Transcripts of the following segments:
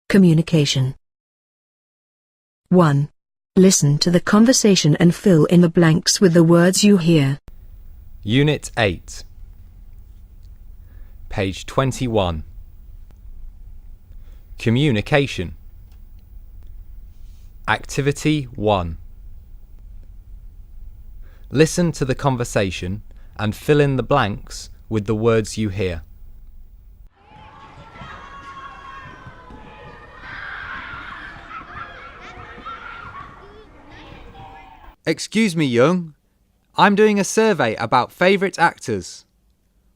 Communication. 1. Listen to the conversation and fill in the blanks with the words you hear. Unit 8. Page 21. Communication. Activity 1. Listen to the conversation and fill in the blanks with the words you hear. Excuse me, young. I'm doing a survey about favourite actors.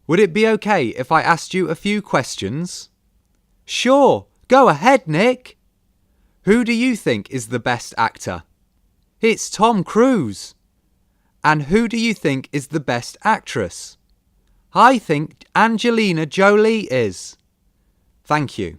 Would it be okay if I asked you a few questions? Sure, go ahead, Nick. Who do you think is the best actor? It's Tom Cruise. And who do you think is the best actress? I think Angelina Jolie is. Thank you.